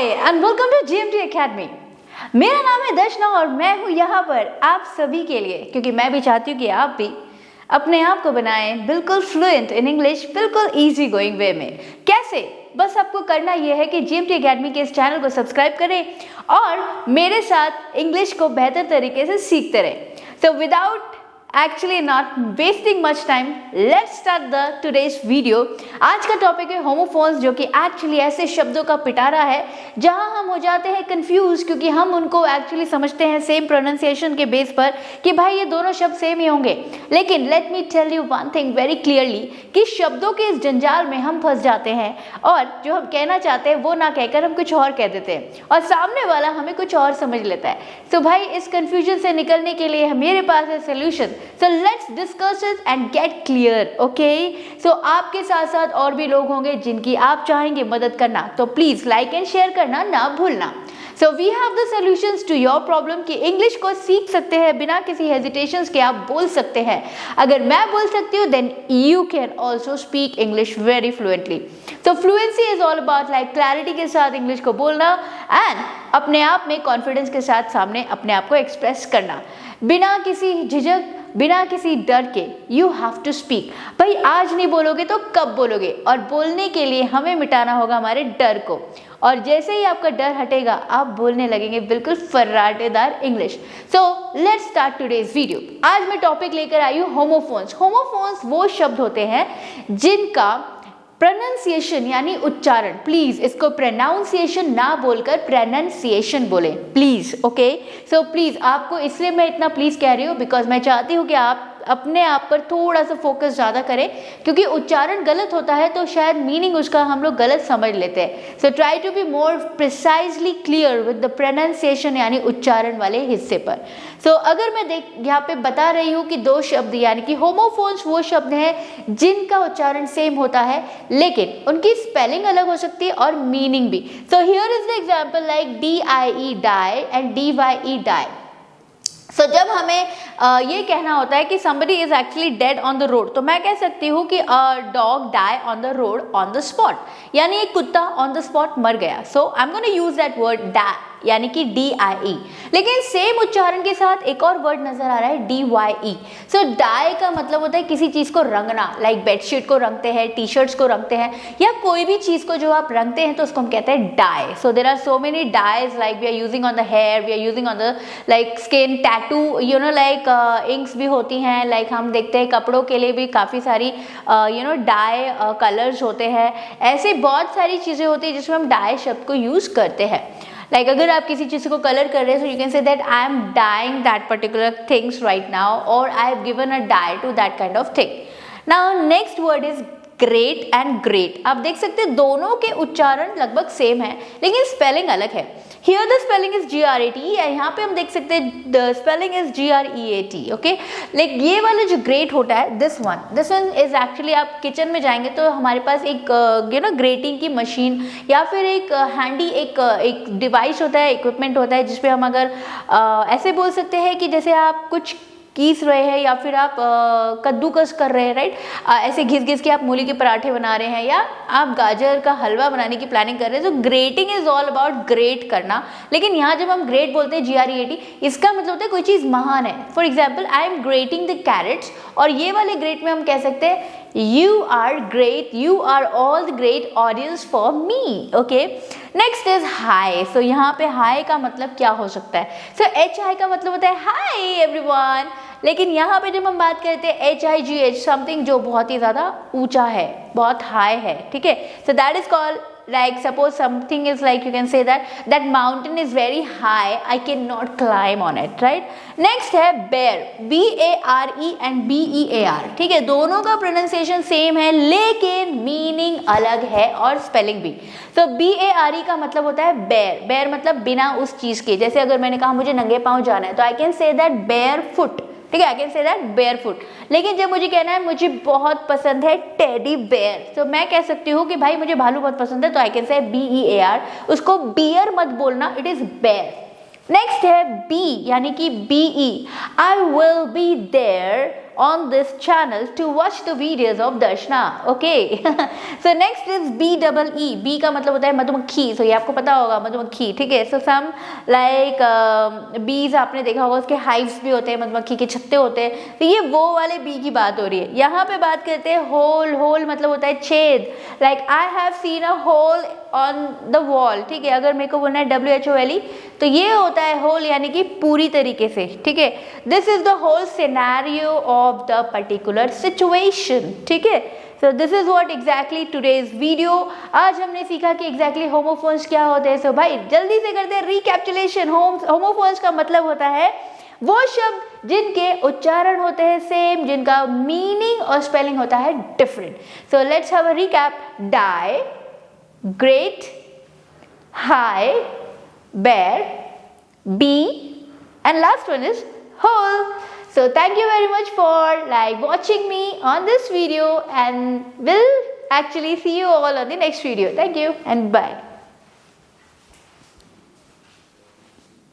Hi and welcome to GMT academy. मेरा नाम है दर्शना और मैं हूँ यहाँ पर आप सभी के लिए, क्योंकि मैं भी चाहती हूँ कि आप भी अपने आप को बनाएं बिल्कुल फ्लुएंट इन इंग्लिश, बिल्कुल इजी गोइंग वे में। कैसे? बस आपको करना यह है कि जीएमटी एकेडमी के इस चैनल को सब्सक्राइब करें और मेरे साथ इंग्लिश को बेहतर तरीके से सीखते रहें। So without actually not wasting much time, let's start the today's video। आज का टॉपिक है होमोफोन्स, जो कि एक्चुअली ऐसे शब्दों का पिटारा है जहां हम हो जाते हैं कंफ्यूज, क्योंकि हम उनको एक्चुअली समझते हैं सेम प्रोनाउंसिएशन के बेस पर कि भाई ये दोनों शब्द सेम ही होंगे। लेकिन let me tell you one thing very clearly कि शब्दों के इस जंजाल में हम फंस जाते हैं और जो हम कहना चाहते हैं वो ना कहकर हम कुछ और कह देते हैं और सामने वाला हमें कुछ और समझ लेता है। तो भाई इस कंफ्यूजन से निकलने के लिए मेरे पास है solution. So let's discuss it and get clear, okay? So आपके साथ साथ और भी लोग होंगे जिनकी आप चाहेंगे मदद करना, तो प्लीज लाइक एंड शेयर करना ना भूलना। So we have the solutions to your problem कि इंग्लिश को सीख सकते हैं बिना किसी हेजिटेशंस के, आप बोल सकते हैं। अगर मैं बोल सकती हूँ then you can also speak English very fluently। So fluency is all about like clarity के साथ इंग्लिश को बोलना and अपने आप में कॉन्फिडेंस के साथ सामने अपने आप को एक्सप्रेस करना बिना किसी झिझक, बिना किसी डर के। You have to speak. भाई आज नहीं बोलोगे तो कब बोलोगे? और बोलने के लिए हमें मिटाना होगा हमारे डर को, और जैसे ही आपका डर हटेगा आप बोलने लगेंगे बिल्कुल फर्राटेदार English. So let's start today's video. आज मैं टॉपिक लेकर आई हूँ होमोफोन्स। होमोफोन्स वो शब्द होते हैं जिनका प्रोनाउंसिएशन यानी उच्चारण, प्लीज इसको प्रोनाउंसिएशन ना बोलकर प्रोनाउंसिएशन बोले प्लीज, ओके? सो प्लीज आपको, इसलिए मैं इतना प्लीज कह रही हूँ बिकॉज मैं चाहती हूँ कि आप अपने आप पर थोड़ा सा फोकस ज़्यादा करें, क्योंकि उच्चारण गलत होता है तो शायद मीनिंग उसका हम लोग गलत समझ लेते हैं। So try to be more precisely clear with the pronunciation यानी उच्चारण वाले हिस्से पर। सो अगर मैं यहाँ पे बता रही हूँ कि दो शब्द यानी कि होमोफोन्स वो शब्द हैं जिनका उच्चारण सेम होता है लेकिन उनकी स्पेलिंग अलग हो सकती है और मीनिंग भी। So here is the example like DIE die and DYE dye. सो जब हमें ये कहना होता है कि somebody is actually dead on the road, तो मैं कह सकती हूँ कि dog die on the road on the spot, यानी एक कुत्ता on the spot मर गया। So I'm going to use that word die यानी कि DIE। लेकिन सेम उच्चारण के साथ एक और वर्ड नजर आ रहा है DYE। सो डाई का मतलब होता है किसी चीज को रंगना, लाइक बेडशीट को रंगते हैं, टी शर्ट्स को रंगते हैं, या कोई भी चीज को जो आप रंगते हैं तो उसको हम कहते हैं dye. So there are so many dyes like we are using on the hair, we are using on the like skin, tattoo, you know like inks भी होती हैं, लाइक हम देखते हैं कपड़ों के लिए भी काफी सारी डाई कलर्स होते हैं। ऐसे बहुत सारी चीजें होती है जिसमें हम डाई शब्द को यूज करते हैं। लाइक अगर आप किसी चीज़ को कलर कर रहे हैं, so you can say that I am dying that particular things right now, और I have given a dye to that kind of thing. Now next word is great and grate. आप देख सकते हैं दोनों के उच्चारण लगभग सेम है लेकिन स्पेलिंग अलग है। Here the spelling is GRAT, यहाँ पे हम देख सकते हैं the spelling is GREAT, okay? Like ये वाला जो ग्रेट होता है, दिस वन इज एक्चुअली, आप किचन में जाएंगे तो हमारे पास एक ग्रेटिंग की मशीन या फिर एक हैंडी एक डिवाइस होता है, इक्विपमेंट होता है जिसपे हम अगर ऐसे बोल सकते हैं कि जैसे आप कुछ कीस रहे हैं या फिर आप कद्दूकस कर रहे हैं, राइट? ऐसे घिस घिस के आप मूली के पराठे बना रहे हैं या आप गाजर का हलवा बनाने की प्लानिंग कर रहे हैं। तो grating is all about great करना। लेकिन यहाँ जब हम ग्रेट बोलते हैं GREAT, इसका मतलब होता है कोई चीज़ महान है। For example I am grating the carrots, और ये वाले ग्रेट में हम कह सकते हैं you are great, you are all the great audience for me, okay? Next is high. So यहाँ पे हाई का मतलब क्या हो सकता है? सो HI का मतलब होता है हाई एवरीवन, लेकिन यहाँ पे जब हम बात करते हैं HIGH, समथिंग जो बहुत ही ज़्यादा ऊंचा है, बहुत हाई है, ठीक है? So that is called like suppose something is like you can say that mountain is very high, I cannot climb on it, right? next है bear, BARE and BEAR, ठीक है? दोनों का प्रोनाउंसिएशन सेम है लेकिन मीनिंग अलग है और स्पेलिंग भी। तो BARE का मतलब होता है बेयर। बेयर मतलब बिना उस चीज के, जैसे अगर मैंने कहा मुझे नंगे पांव जाना है तो I can say that bear foot, ठीक है? आई can say that bear foot. लेकिन जब मुझे कहना है मुझे बहुत पसंद है टेडी बेयर, तो मैं कह सकती हूँ कि भाई मुझे भालू बहुत पसंद है, तो आई कैन से BEAR। उसको बियर मत बोलना, इट इज बेयर। नेक्स्ट है बी यानी कि BE, I will be there on this channel to watch the videos of Darshna. Okay. So next is BEE. B का मतलब होता है मधुमक्खी. So ये आपको पता होगा मधुमक्खी, ठीक है. So some like bees आपने देखा होगा, उसके hives भी होते हैं, मधुमक्खी के छत्ते होते हैं. तो ये वो वाले बी की बात हो रही है. यहाँ पे बात करते हैं होल. होल मतलब होता है छेद. Like I have seen a hole on the wall. ठीक है, अगर मेरे को बोलना है WHOLE तो ये होता है होल यानी कि पूरी तरीके से, ठीक है. This is the whole scenario of the particular situation, ठीक है. So this is what exactly today's video. आज हमने सीखा कि एग्जैक्टली होमोफोन्स क्या होते हैं. सो भाई जल्दी से करते हैं रिकैप्चुलेशन. होमोफोन्स का मतलब होता है वो शब्द जिनके उच्चारण होते हैं सेम, जिनका मीनिंग और स्पेलिंग होता है different. So let's have a recap. Dye, great, high, bear, bee, and last one is whole. So thank you very much for like watching me on this video, and we'll actually see you all on the next video. Thank you and bye.